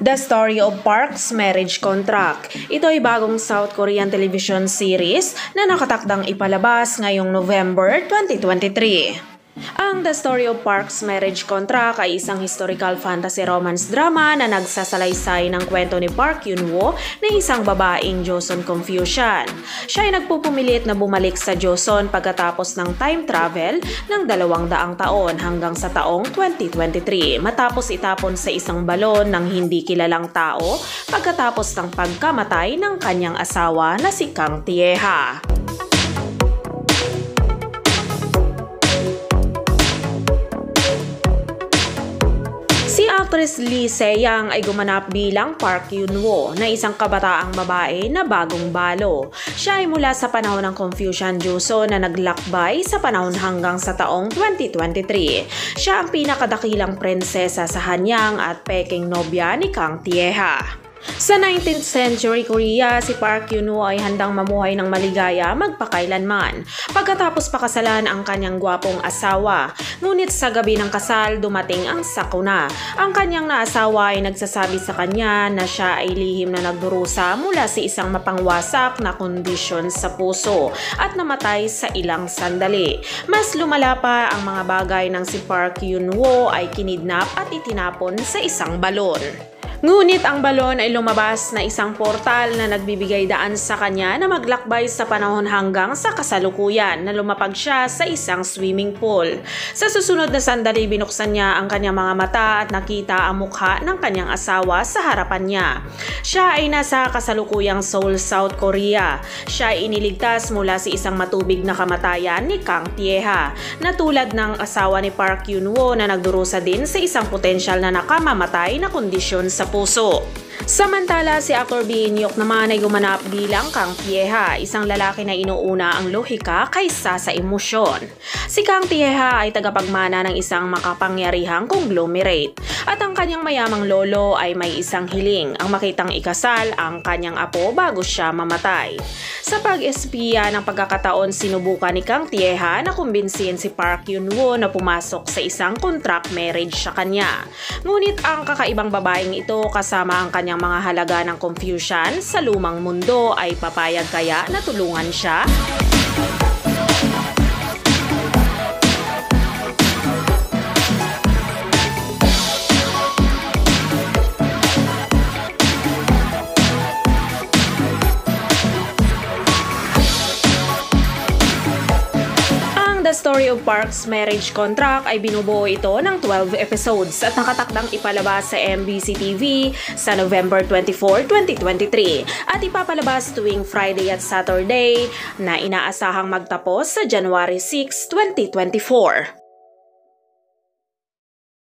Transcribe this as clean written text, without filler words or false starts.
The Story of Park's Marriage Contract. Ito ay bagong South Korean television series na nakatakdang ipalabas ngayong November 2023. Ang The Story of Park's Marriage Contract ay isang historical fantasy romance drama na nagsasalaysay ng kwento ni Park Yun-woo na isang babaeng Joseon Confucian. Siya ay nagpupumilit na bumalik sa Joseon pagkatapos ng time travel ng 200 taon hanggang sa taong 2023 matapos itapon sa isang balon ng hindi kilalang tao pagkatapos ng pagkamatay ng kanyang asawa na si Kang Tae-ha. Si actress Lee Se-young ay gumanap bilang Park Yun-woo na isang kabataang babae na bagong balo. Siya ay mula sa panahon ng Confucian Joseon na naglakbay sa panahon hanggang sa taong 2023. Siya ang pinakadakilang prinsesa sa Hanyang at peking nobya ni Kang Tae-ha. Sa 19th century Korea, si Park Yun-woo ay handang mamuhay ng maligaya magpakailanman pagkatapos pakasalan ang kanyang gwapong asawa. Ngunit sa gabi ng kasal, dumating ang sakuna. Ang kanyang naasawa ay nagsasabi sa kanya na siya ay lihim na nagdurusa mula sa isang mapangwasak na kondisyon sa puso at namatay sa ilang sandali. Mas lumala pa ang mga bagay ng si Park Yun-woo ay kinidnap at itinapon sa isang balon. Ngunit ang balon ay lumabas na isang portal na nagbibigay daan sa kanya na maglakbay sa panahon hanggang sa kasalukuyan na lumapag siya sa isang swimming pool. Sa susunod na sandali, binuksan niya ang kanyang mga mata at nakita ang mukha ng kanyang asawa sa harapan niya. Siya ay nasa kasalukuyang Seoul, South Korea. Siya ay iniligtas mula sa isang matubig na kamatayan ni Kang Tae-ha na tulad ng asawa ni Park Yun-woo na nagdurusa din sa isang potensyal na nakamamatay na kondisyon sa puso. Samantala, si actor Lee In-hyuk naman ay gumanap bilang Kang Tae-ha, isang lalaki na inuuna ang lohika kaysa sa emosyon. Si Kang Tae-ha ay tagapagmana ng isang makapangyarihang conglomerate at ang kanyang mayamang lolo ay may isang hiling, ang makitang ikasal ang kanyang apo bago siya mamatay. Sa pag-espiya ng pagkakataon, sinubukan ni Kang Tae-ha na kumbinsihin si Park Yun-woo na pumasok sa isang contract marriage sa kanya. Ngunit ang kakaibang babaeng ito kasama ang kanyang mga halaga ng Confucian sa lumang mundo ay papayag kaya na tulungan siya? The Story of Park's Marriage Contract ay binubuo ito ng 12 episodes at nakatakdang ipalabas sa MBC TV sa November 24, 2023 at ipapalabas tuwing Friday at Saturday na inaasahang magtapos sa January 6, 2024.